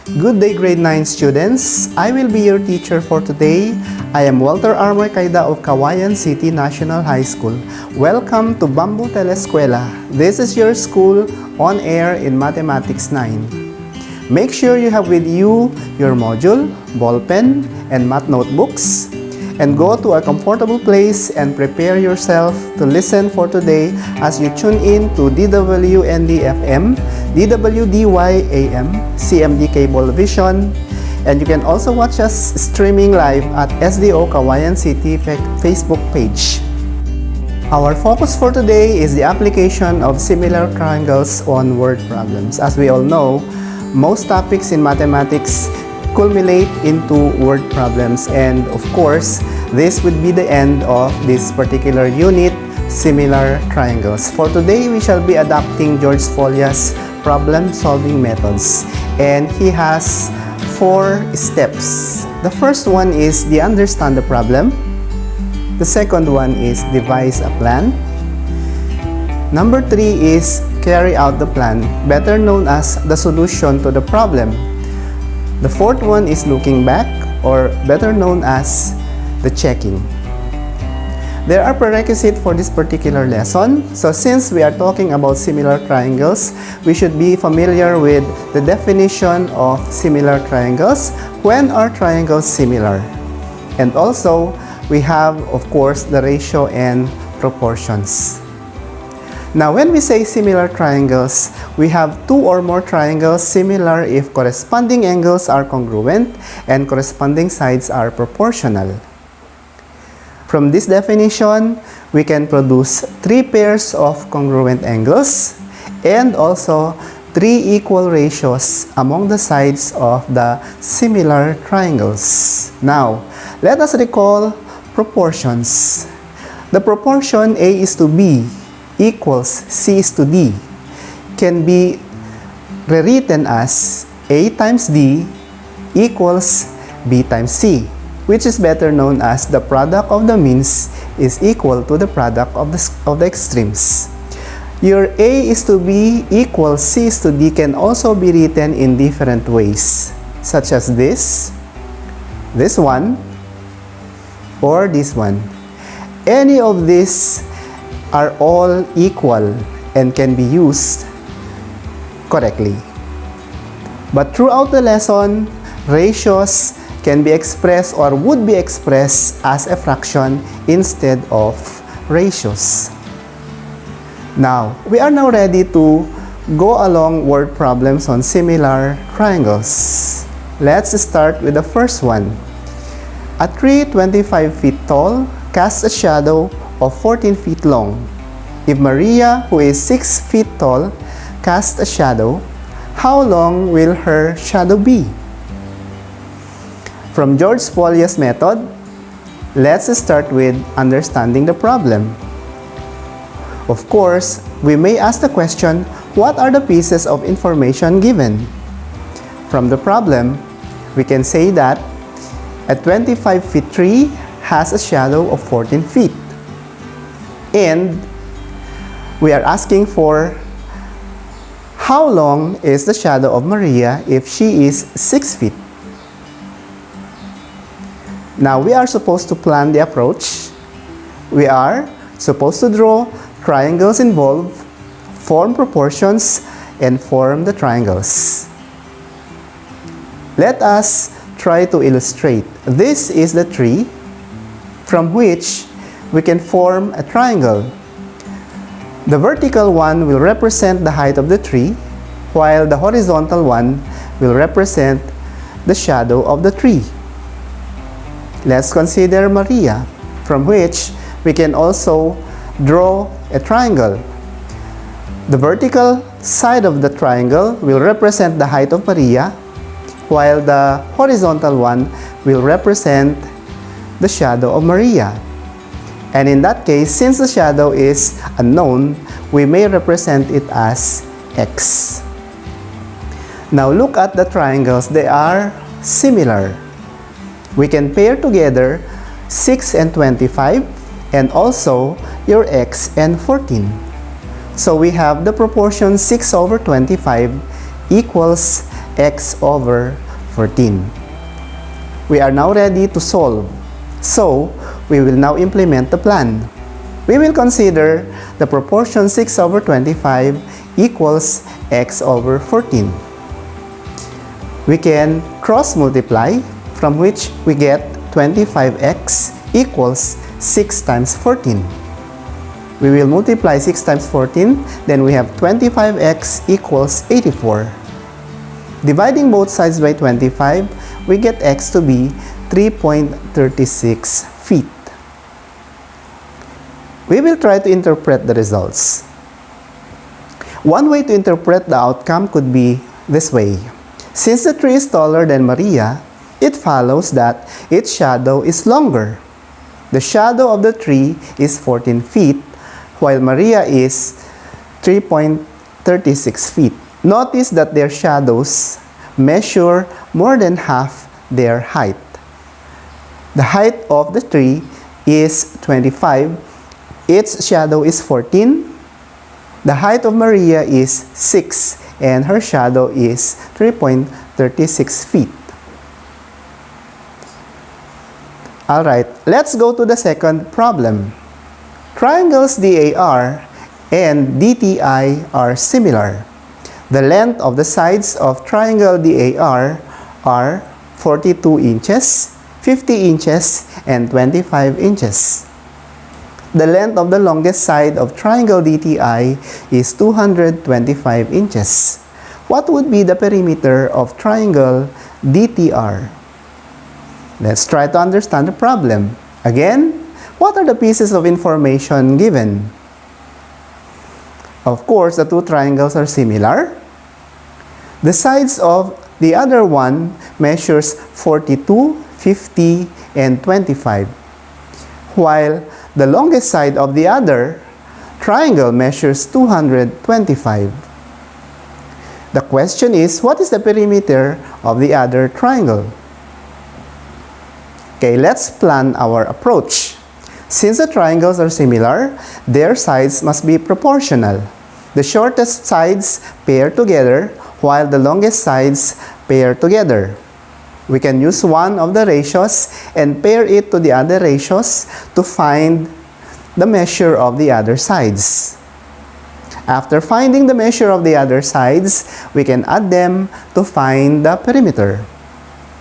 Good day, grade 9 students. I will be your teacher for today. I am Walter Armoy Kaida of Kawayan City National High School. Welcome to Bamboo Telescuela. This is your school on air in Mathematics 9. Make sure you have with you your module, ballpen, and math notebooks. And go to a comfortable place and prepare yourself to listen for today as you tune in to DWND-FM, DWDY-AM, CMD Cable Vision, and you can also watch us streaming live at SDO Kawayan City Facebook page. Our focus for today is the application of similar triangles on word problems. As we all know, most topics in mathematics culminate into word problems, and of course this would be the end of this particular unit, similar triangles. For today, we shall be adopting George Folia's problem solving methods, and he has 4 steps. The first one is the understand the problem. The second one is devise a plan. Number 3 is carry out the plan, better known as the solution to the problem. The fourth one is looking back, or better known as the checking. There are prerequisites for this particular lesson. So since we are talking about similar triangles, we should be familiar with the definition of similar triangles. When are triangles similar? And also, we have, of course, the ratio and proportions. Now, when we say similar triangles, we have 2 or more triangles similar if corresponding angles are congruent and corresponding sides are proportional. From this definition, we can produce 3 pairs of congruent angles and also 3 equal ratios among the sides of the similar triangles. Now, let us recall proportions. The proportion A is to B equals C is to D can be rewritten as A times D equals B times C, which is better known as the product of the means is equal to the product of the extremes. Your A is to B equals C is to D can also be written in different ways, such as this one, or this one. Any of these are all equal and can be used correctly. But throughout the lesson, ratios can be expressed or would be expressed as a fraction instead of ratios. Now, we are now ready to go along word problems on similar triangles. Let's start with the first one. A tree 25 feet tall casts a shadow of 14 feet long. If Maria, who is 6 feet tall, casts a shadow, how long will her shadow be? From George Folia's method, let's start with understanding the problem. Of course, we may ask the question, what are the pieces of information given? From the problem, we can say that a 25 feet tree has a shadow of 14 feet. And we are asking for how long is the shadow of Maria if she is 6 feet. Now we are supposed to plan the approach. We are supposed to draw triangles involved, form proportions, and form the triangles. Let us try to illustrate. This is the tree from which we can form a triangle. The vertical one will represent the height of the tree, while the horizontal one will represent the shadow of the tree. Let's consider Maria, from which we can also draw a triangle. The vertical side of the triangle will represent the height of Maria, while the horizontal one will represent the shadow of Maria. And in that case, since the shadow is unknown, we may represent it as x. Now look at the triangles. They are similar. We can pair together 6 and 25 and also your x and 14. So we have the proportion 6 over 25 equals x over 14. We are now ready to solve. So, we will now implement the plan. We will consider the proportion 6 over 25 equals x over 14. We can cross multiply, from which we get 25x equals 6 times 14. We will multiply 6 times 14, then we have 25x equals 84. Dividing both sides by 25, we get x to be 3.36 feet. We will try to interpret the results. One way to interpret the outcome could be this way. Since the tree is taller than Maria, it follows that its shadow is longer. The shadow of the tree is 14 feet, while Maria is 3.36 feet. Notice that their shadows measure more than half their height. The height of the tree is 25. Its shadow is 14. The height of Maria is 6, and her shadow is 3.36 feet. Alright, let's go to the second problem. Triangles DAR and DTI are similar. The length of the sides of triangle DAR are 42 inches, 50 inches, and 25 inches. The length of the longest side of triangle DTI is 225 inches. What would be the perimeter of triangle DTR? Let's try to understand the problem. Again, what are the pieces of information given? Of course, the two triangles are similar. The sides of the other one measures 42, 50, and 25, while the longest side of the other triangle measures 225. The question is, what is the perimeter of the other triangle? Okay, let's plan our approach. Since the triangles are similar, their sides must be proportional. The shortest sides pair together, while the longest sides pair together. We can use one of the ratios and pair it to the other ratios to find the measure of the other sides. After finding the measure of the other sides, we can add them to find the perimeter.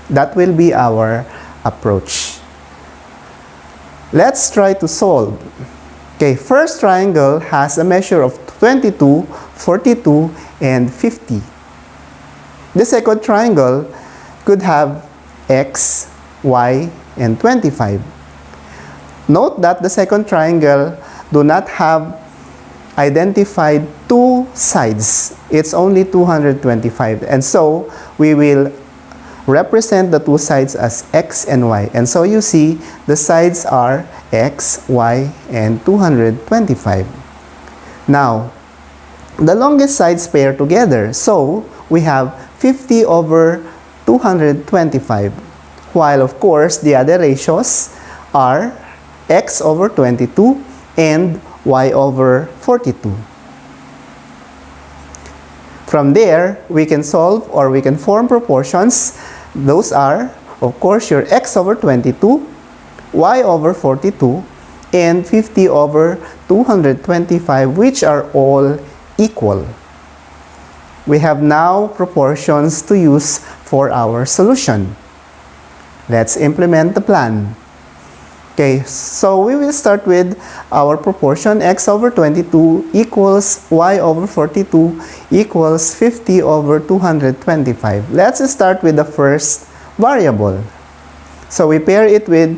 That will be our approach. Let's try to solve. Okay, first triangle has a measure of 22, 42, and 50. The second triangle could have x, y, and 25. Note that the second triangle do not have identified two sides. It's only 225. And so, we will represent the two sides as x and y. And so, you see, the sides are x, y, and 225. Now, the longest sides pair together. So, we have 50 over 225. While, of course, the other ratios are x over 22 and y over 42. From there, we can solve or we can form proportions. Those are, of course, your x over 22, y over 42, and 50 over 225, which are all equal. We have now proportions to use for our solution. Let's implement the plan. Okay, so we will start with our proportion x over 22 equals y over 42 equals 50 over 225. Let's start with the first variable. So we pair it with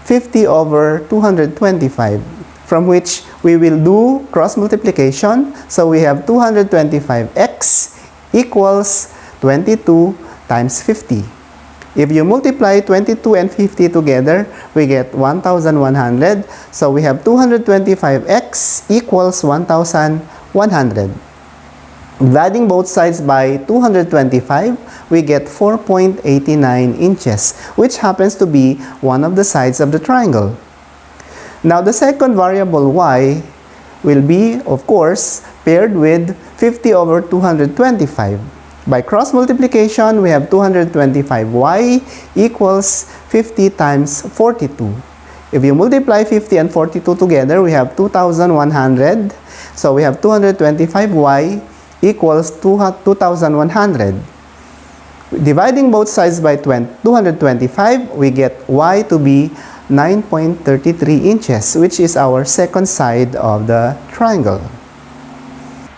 50 over 225, from which we will do cross multiplication. So we have 225x equals 22 times 50. If you multiply 22 and 50 together, we get 1,100. So we have 225x equals 1,100. Dividing both sides by 225, we get 4.89 inches, which happens to be one of the sides of the triangle. Now the second variable y will be, of course, paired with 50 over 225. By cross multiplication, we have 225y equals 50 times 42. If you multiply 50 and 42 together, we have 2,100. So we have 225y equals 2,100. Dividing both sides by 225, we get y to be 9.33 inches, which is our second side of the triangle.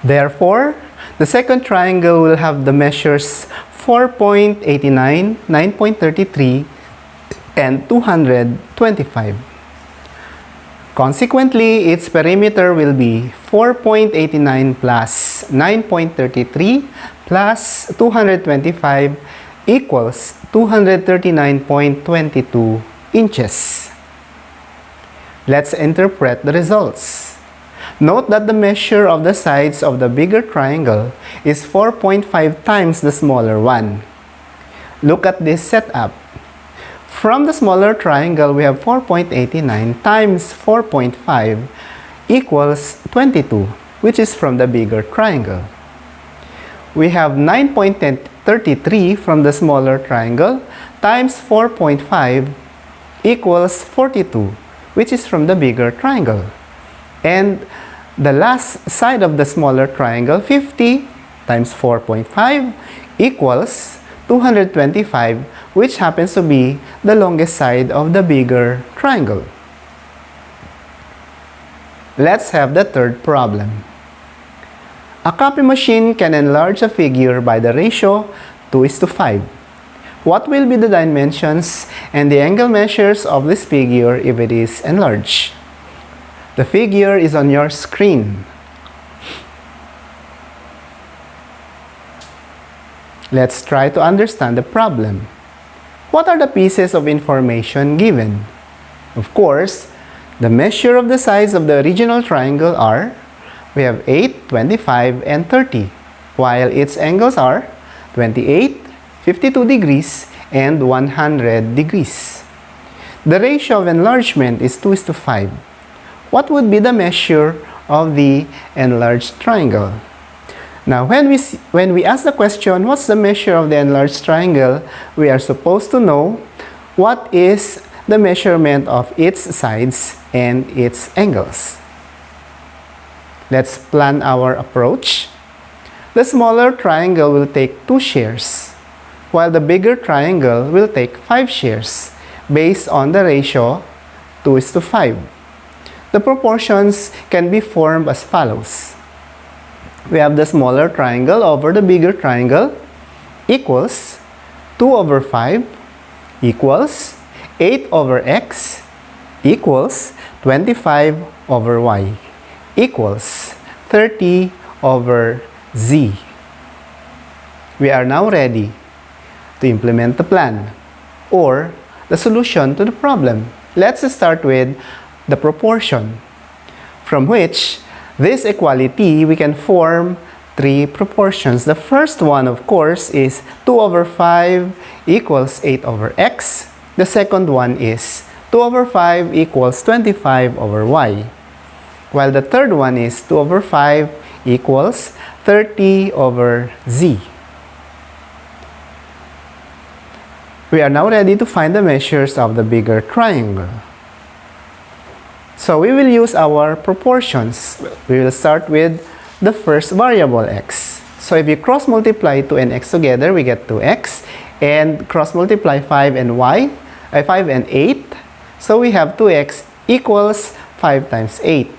Therefore, the second triangle will have the measures 4.89, 9.33, and 225. Consequently, its perimeter will be 4.89 plus 9.33 plus 225 equals 239.22 inches. Let's interpret the results. Note that the measure of the sides of the bigger triangle is 4.5 times the smaller one. Look at this setup. From the smaller triangle, we have 4.89 times 4.5 equals 22, which is from the bigger triangle. We have 9.33 from the smaller triangle times 4.5 equals 42, which is from the bigger triangle. And the last side of the smaller triangle, 50 times 4.5 equals 225, which happens to be the longest side of the bigger triangle. Let's have the third problem. A copy machine can enlarge a figure by the ratio 2:5. What will be the dimensions and the angle measures of this figure if it is enlarged? The figure is on your screen. Let's try to understand the problem. What are the pieces of information given? Of course, the measure of the sides of the original triangle are, we have 8, 25, and 30, while its angles are 28, 52 degrees, and 100 degrees. The ratio of enlargement is 2:5. What would be the measure of the enlarged triangle? Now, when we ask the question, what's the measure of the enlarged triangle, we are supposed to know what is the measurement of its sides and its angles. Let's plan our approach. The smaller triangle will take 2 shares, while the bigger triangle will take 5 shares based on the ratio 2:5. The proportions can be formed as follows. We have the smaller triangle over the bigger triangle equals 2/5 equals 8/x equals 25/y equals 30/z. We are now ready to implement the plan or the solution to the problem. Let's start with the proportion, from which this equality we can form 3 proportions. The first one, of course, is 2/5 equals 8/x. The second one is 2/5 equals 25/y. While the third one is 2/5 equals 30/z. We are now ready to find the measures of the bigger triangle. So we will use our proportions. We will start with the first variable x. So if you cross multiply 2 and x together, we get 2x, and cross multiply 5 and 8. So we have 2x equals 5 times 8.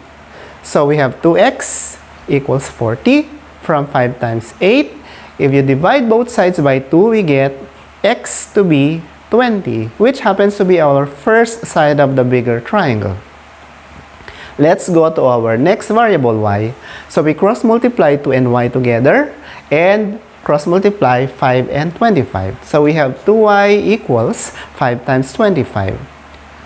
So we have 2x equals 40 from 5 times 8. If you divide both sides by 2, we get x to be 20, which happens to be our first side of the bigger triangle. Let's go to our next variable y. So we cross multiply 2 and y together and cross multiply 5 and 25. So we have 2y equals 5 times 25.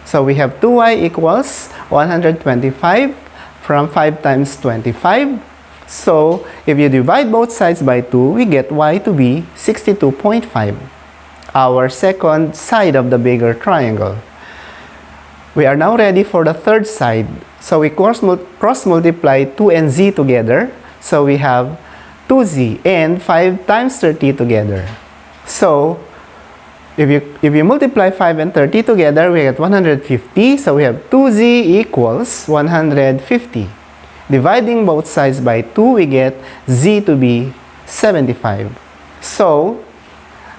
So we have 2y equals 125 from 5 times 25. So if you divide both sides by 2, we get y to be 62.5, our second side of the bigger triangle. We are now ready for the third side. So we cross multiply 2 and z together. So we have 2z, and 5 times 30 together. So, if you multiply 5 and 30 together, we get 150. So we have 2z equals 150. Dividing both sides by 2, we get z to be 75. So,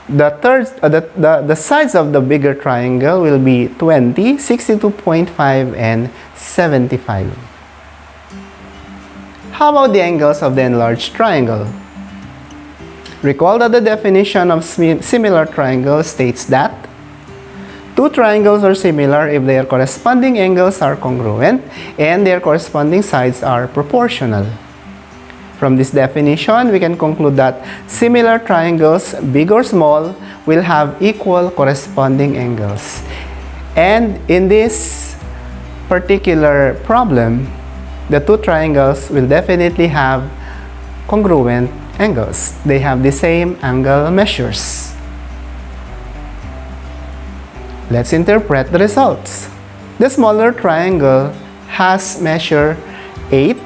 the sides of the bigger triangle will be 20, 62.5, and 75. How about the angles of the enlarged triangle? Recall that the definition of similar triangle states that two triangles are similar if their corresponding angles are congruent and their corresponding sides are proportional. From this definition, we can conclude that similar triangles, big or small, will have equal corresponding angles. And in this particular problem, the two triangles will definitely have congruent angles. They have the same angle measures. Let's interpret the results. The smaller triangle has measure 8,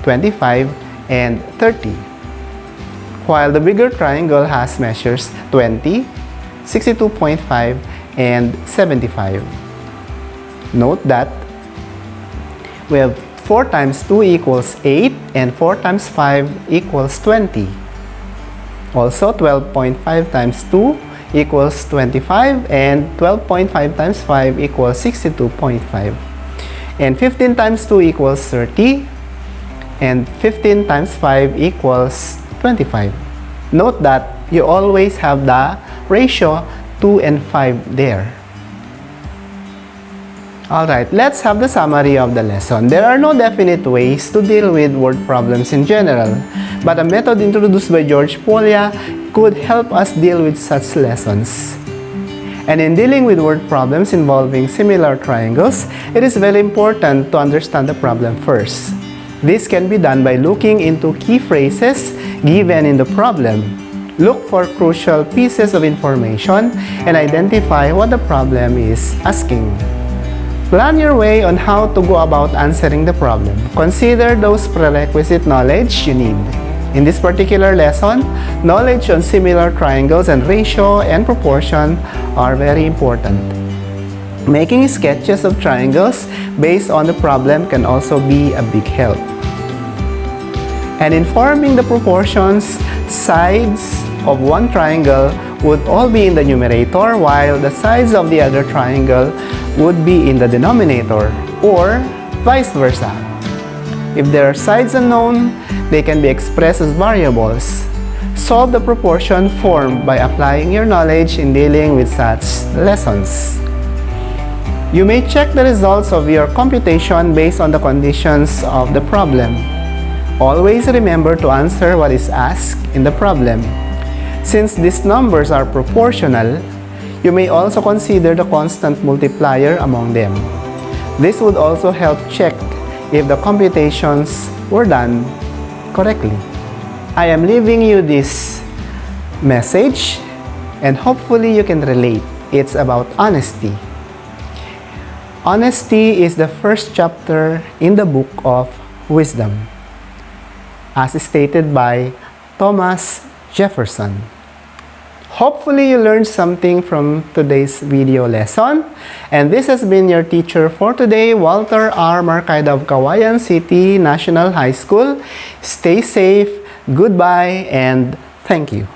25, and 30, while the bigger triangle has measures 20, 62.5, and 75. Note that we have 4 times 2 equals 8 and 4 times 5 equals 20. Also, 12.5 times 2 equals 25 and 12.5 times 5 equals 62.5. And 15 times 2 equals 30 and 15 times 5 equals 25. Note that you always have the ratio 2 and 5 there. Alright, let's have the summary of the lesson. There are no definite ways to deal with word problems in general, but a method introduced by George Polya could help us deal with such lessons. And in dealing with word problems involving similar triangles, it is very important to understand the problem first. This can be done by looking into key phrases given in the problem. Look for crucial pieces of information and identify what the problem is asking. Plan your way on how to go about answering the problem. Consider those prerequisite knowledge you need. In this particular lesson, knowledge on similar triangles and ratio and proportion are very important. Making sketches of triangles based on the problem can also be a big help. And in forming the proportions, sides of one triangle would all be in the numerator while the sides of the other triangle would be in the denominator, or vice versa. If there are sides unknown, they can be expressed as variables. Solve the proportion formed by applying your knowledge in dealing with such lessons. You may check the results of your computation based on the conditions of the problem. Always remember to answer what is asked in the problem. Since these numbers are proportional, you may also consider the constant multiplier among them. This would also help check if the computations were done correctly. I am leaving you this message and hopefully you can relate. It's about honesty. Honesty is the first chapter in the book of wisdom, as stated by Thomas Jefferson. Hopefully you learned something from today's video lesson. And this has been your teacher for today, Walter R. Marcaida of Kawayan City National High School. Stay safe, goodbye, and thank you.